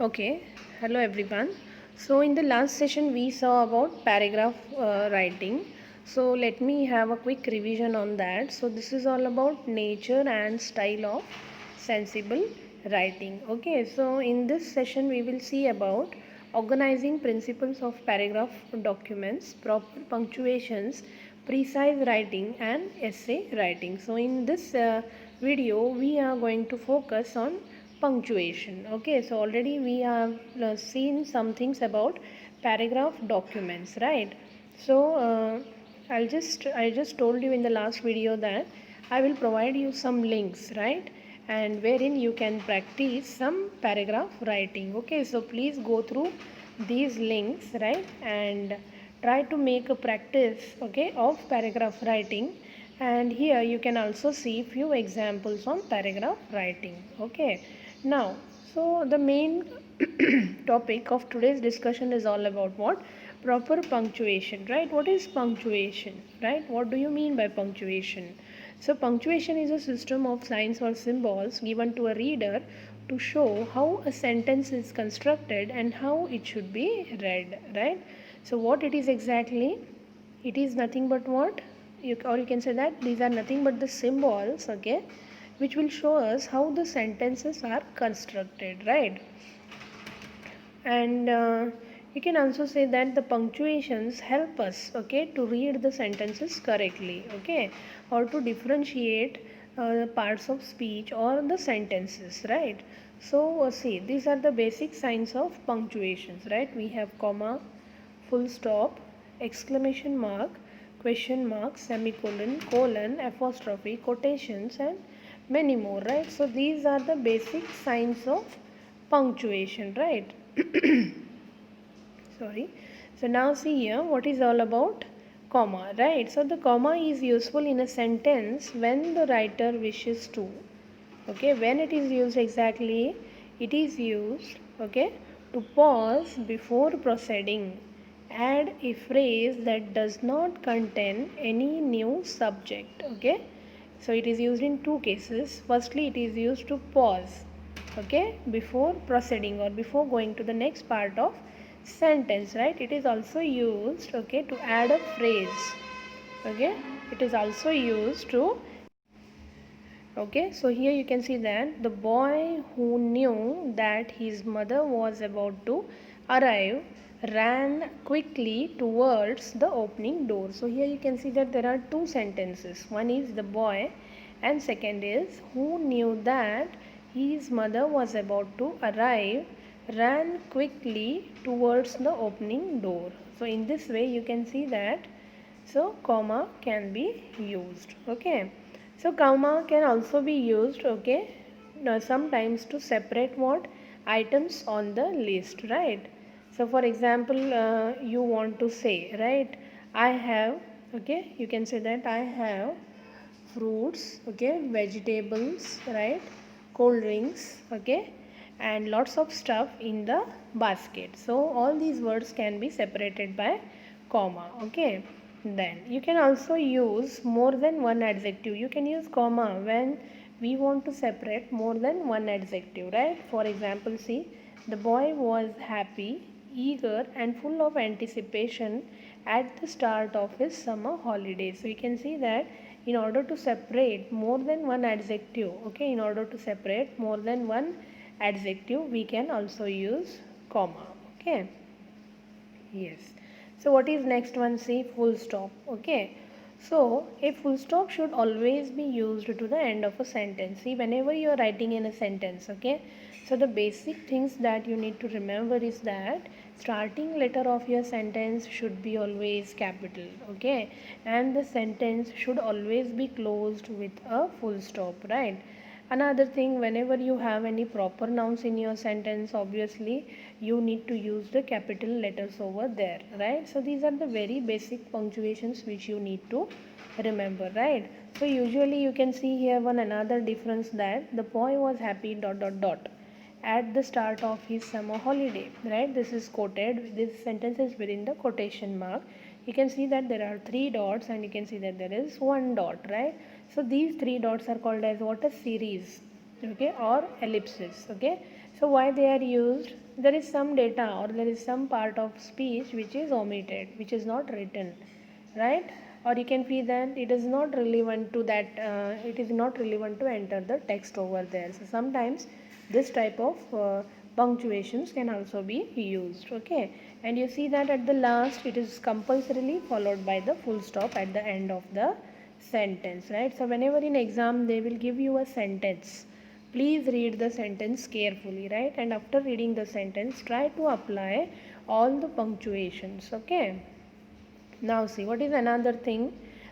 Okay, hello everyone. So in the last session we saw about paragraph writing. So let me have a quick revision on that. So this is all about nature and style of sensible writing. Okay, so in this session we will see about organizing principles of paragraph documents, proper punctuations, precise writing and essay writing. So in this video we are going to focus on punctuation. Okay, so already we have seen some things about paragraph documents, right? So I just told you in the last video that I will provide you some links, right? And wherein you can practice some paragraph writing. Okay, so please go through these links, right? And try to make a practice, okay, of paragraph writing. And here you can also see few examples on paragraph writing. Okay, now so the main topic of today's discussion is all about what? Proper punctuation, right? What is punctuation, right? What do you mean by punctuation? So punctuation is a system of signs or symbols given to a reader to show how a sentence is constructed and how it should be read, right? So what it is exactly? It is nothing but what? Or you can say that these are nothing but the symbols, okay, which will show us how the sentences are constructed, right? And you can also say that the punctuations help us, okay, to read the sentences correctly, okay, or to differentiate parts of speech or the sentences, right? So see, these are the basic signs of punctuations, right? We have comma, full stop, exclamation mark, question mark, semicolon, colon, apostrophe, quotations, and many more, right? So these are the basic signs of punctuation, right? Sorry. So now see here what is all about comma, right? So the comma is useful in a sentence when the writer wishes to. Okay, when it is used exactly, it is used, okay, to pause before proceeding. Add a phrase that does not contain any new subject. Okay, so it is used in two cases. Firstly, it is used to pause, okay, before proceeding or before going to the next part of sentence, right? It is also used, okay, to add a phrase. Okay, it is also used to. Okay, so here you can see that the boy who knew that his mother was about to arrive ran quickly towards the opening door. So here you can see that there are two sentences. One is the boy and second is who knew that his mother was about to arrive ran quickly towards the opening door. So in this way you can see that so comma can be used. Okay, so comma can also be used, okay, now sometimes to separate what items on the list, right? So for example you want to say, right, I have, okay, you can say that I have fruits, okay, vegetables, right, cold drinks, okay, and lots of stuff in the basket. So all these words can be separated by comma, okay. Then you can also use more than one adjective. You can use comma when we want to separate more than one adjective, right? For example, see, the boy was happy, eager and full of anticipation at the start of his summer holiday. So you can see that in order to separate more than one adjective, okay, in order to separate more than one adjective, we can also use comma, okay. Yes. So what is next one? See, full stop. Okay. So a full stop should always be used to the end of a sentence. See, whenever you are writing in a sentence, okay. So the basic things that you need to remember is that starting letter of your sentence should be always capital, okay, and the sentence should always be closed with a full stop, right? Another thing, whenever you have any proper nouns in your sentence, obviously you need to use the capital letters over there, right? So these are the very basic punctuations which you need to remember, right? So usually you can see here one another difference that the boy was happy dot dot dot at the start of his summer holiday, right? This is quoted, this sentence is within the quotation mark. You can see that there are three dots and you can see that there is one dot, right? So these three dots are called as what? A series, okay, or ellipses, okay. So why they are used? there is some data or there is some part of speech which is omitted, which is not written, right? Or you can feel that it is not relevant to that, it is not relevant to enter the text over there. So sometimes this type of punctuations can also be used, okay? And you see that at the last it is compulsorily followed by the full stop at the end of the sentence, right? So whenever in exam they will give you a sentence, please read the sentence carefully, right? And after reading the sentence, try to apply all the punctuations, okay? Now see, what is another thing?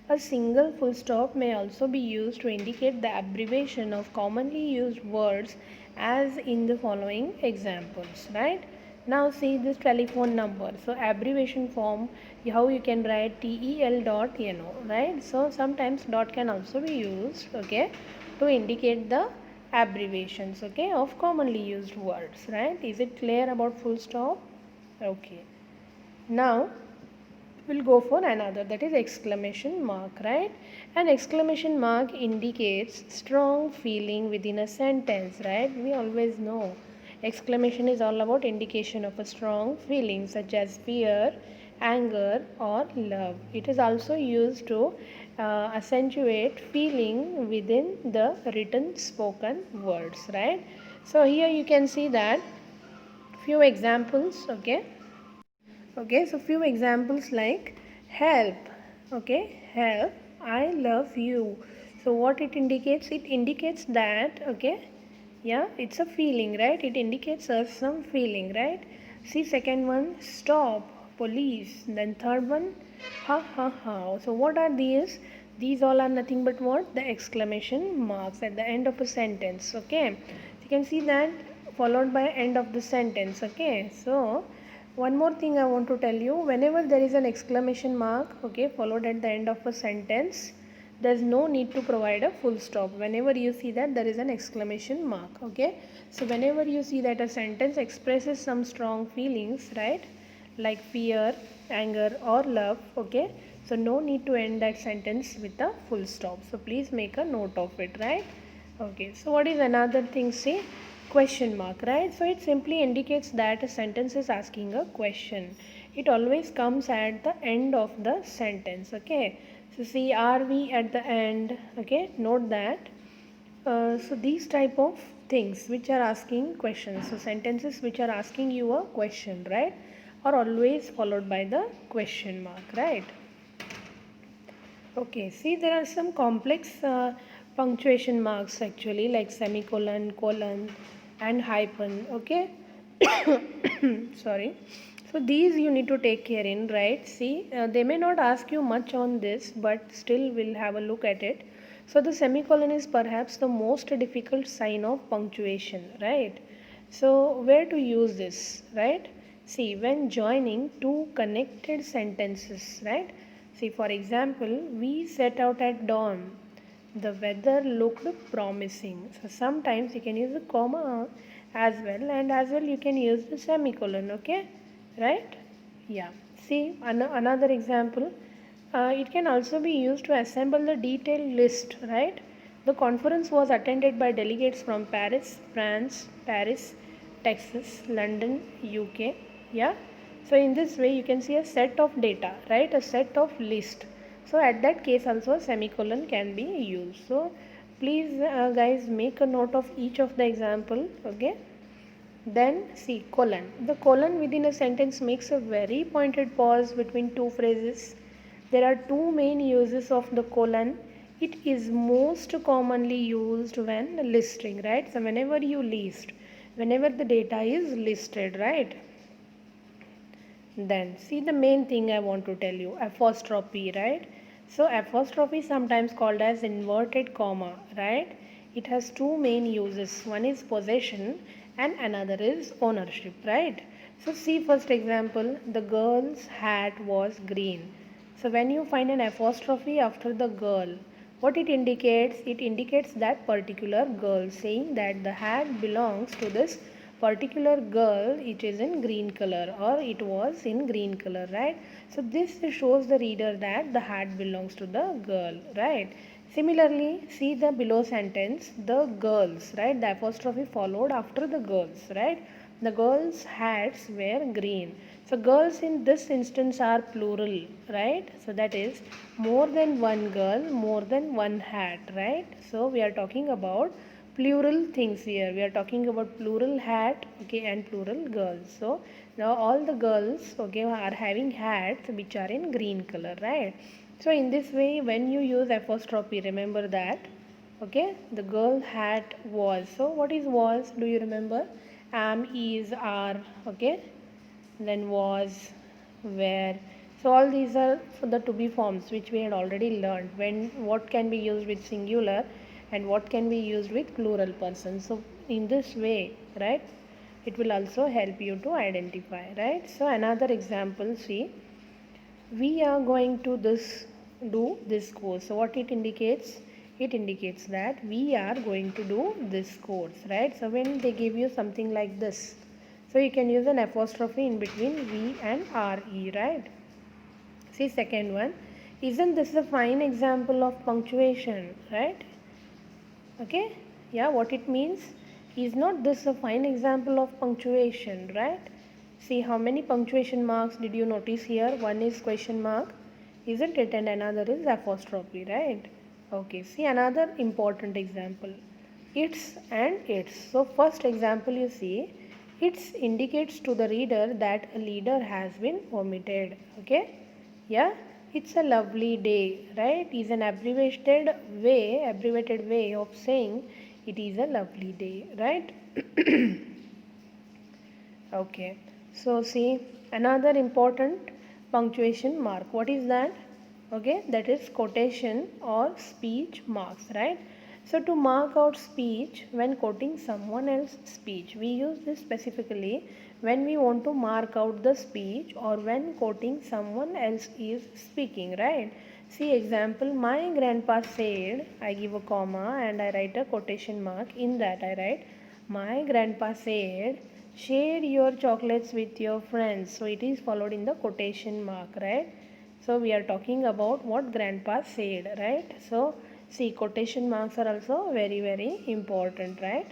A single full stop may also be used to indicate the abbreviation of commonly used words as in the following examples, right? Now see this telephone number. So abbreviation form, how you can write TEL.NO, right? So sometimes dot can also be used, okay, to indicate the abbreviations, okay, of commonly used words, right? Is it clear about full stop? Okay. Now we'll go for another, that is exclamation mark, right? An exclamation mark indicates strong feeling within a sentence, right? We always know exclamation is all about indication of a strong feeling such as fear, anger or love. It is also used to accentuate feeling within the written spoken words, right? So here you can see that few examples, okay? Okay, so few examples like help, okay, help, I love you. So what it indicates? It indicates that, okay, yeah, it's a feeling, right? It indicates us some feeling, right? See second one, stop, police. Then third one, ha ha ha. So what are these? These all are nothing but what? The exclamation marks at the end of a sentence, okay? You can see that followed by end of the sentence, okay? So one more thing I want to tell you, whenever there is an exclamation mark, okay, followed at the end of a sentence, there's no need to provide a full stop. Whenever you see that there is an exclamation mark, okay? So whenever you see that a sentence expresses some strong feelings, right, like fear, anger or love, okay, so no need to end that sentence with a full stop. So please make a note of it, right? Okay, so what is another thing? Say question mark, right? So it simply indicates that a sentence is asking a question. It always comes at the end of the sentence, okay? So see, are we at the end, okay? Note that. So these type of things which are asking questions, so sentences which are asking you a question, right, are always followed by the question mark, right? Okay, see there are some complex punctuation marks actually, like semicolon, colon and hyphen, okay? Sorry. So these you need to take care in, right? See, they may not ask you much on this, but still we'll have a look at it. So the semicolon is perhaps the most difficult sign of punctuation, right? So where to use this, right? See, when joining two connected sentences, right? See, for example, we set out at dawn. The weather looked promising. So sometimes you can use a comma as well, and as well you can use the semicolon, okay? Right? Yeah. See, another example. It can also be used to assemble the detailed list, right? The conference was attended by delegates from Paris, France, Paris, Texas, London, UK. Yeah. So in this way you can see a set of data, right? A set of list. So at that case also a semicolon can be used. So please guys make a note of each of the example, okay? Then see colon. The colon within a sentence makes a very pointed pause between two phrases. There are two main uses of the colon. It is most commonly used when listing, right? So whenever you list, whenever the data is listed, right? Then see the main thing I want to tell you, apostrophe, right? So apostrophe is sometimes called as inverted comma, right? It has two main uses. One is possession and another is ownership, right? So see first example, the girl's hat was green. So when you find an apostrophe after the girl, what it indicates? It indicates that particular girl, saying that the hat belongs to this particular girl, it is in green color or it was in green color, right? So this shows the reader that the hat belongs to the girl, right? Similarly, see the below sentence, the girls, right? The apostrophe followed after the girls, right? The girls' hats were green. So girls in this instance are plural, right? So that is more than one girl, more than one hat, right? So we are talking about plural things here. We are talking about plural hat, okay, and plural girls. So now all the girls, okay, are having hats which are in green color, right? So in this way, when you use apostrophe, remember that, okay, the girl hat was. So what is was? Do you remember? Am, is, are, okay, then was, where. So all these are for the to be forms which we had already learned. When what can be used with singular and what can be used with plural person. So in this way, right, it will also help you to identify, right? So another example, see, we are going to do this course. So what it indicates? It indicates that we are going to do this course, right? So when they give you something like this, so you can use an apostrophe in between we and re, right? See, second one, isn't this a fine example of punctuation, right? Okay, yeah, what it means, is not this a fine example of punctuation, right? See, how many punctuation marks did you notice here? One is question mark, isn't it, and another is apostrophe, right? Okay, see another important example, it's and its. So first example, you see, it's indicates to the reader that a leader has been omitted, okay. Yeah, it's a lovely day, right? Is an abbreviated way of saying it is a lovely day, right? Okay. So see another important punctuation mark. What is that? Okay, that is quotation or speech marks, right? So to mark out speech when quoting someone else's speech, we use this specifically when we want to mark out the speech or when quoting someone else is speaking, right? See example, my grandpa said, I give a comma and I write a quotation mark. In that I write, my grandpa said, share your chocolates with your friends. So it is followed in the quotation mark, right? So we are talking about what grandpa said, right? So see, quotation marks are also very, very important, right?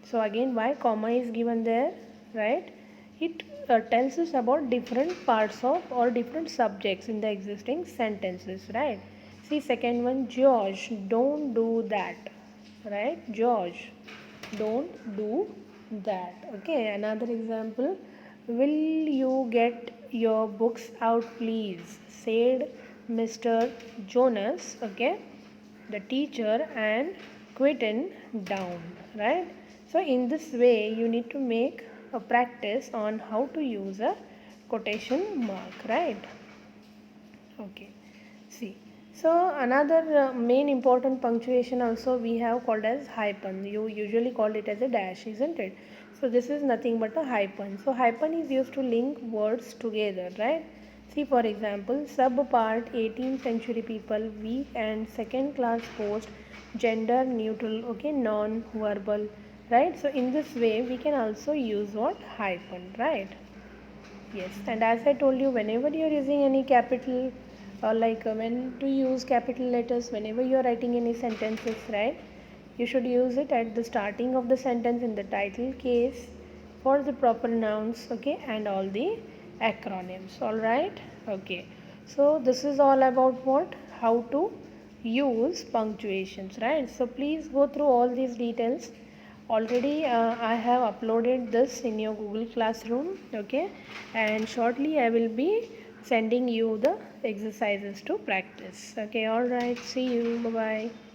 So again, why comma is given there, right? It tells us about different parts of or different subjects in the existing sentences, right? See second one, George, don't do that, right? George, don't do that. Okay, another example, will you get your books out please, said Mr. Jonas, okay, the teacher, and quitten down, right? So in this way you need to make a practice on how to use a quotation mark, right? Okay, see, so another main important punctuation also we have called as hyphen. You usually call it as a dash, isn't it? So this is nothing but a hyphen. So hyphen is used to link words together, right? See for example, subpart 18th century people, weak and second class post, gender neutral, okay, non-verbal, right? So in this way we can also use what? Hyphen, right? Yes, and as I told you, whenever you are using any capital or like when to use capital letters, whenever you are writing any sentences, right, you should use it at the starting of the sentence in the title case for the proper nouns, okay, and all the acronyms, all right, okay. So this is all about what? How to use punctuations, right? So please go through all these details. Already I have uploaded this in your Google Classroom, okay, and shortly I will be sending you the exercises to practice, okay. All right, see you, bye bye.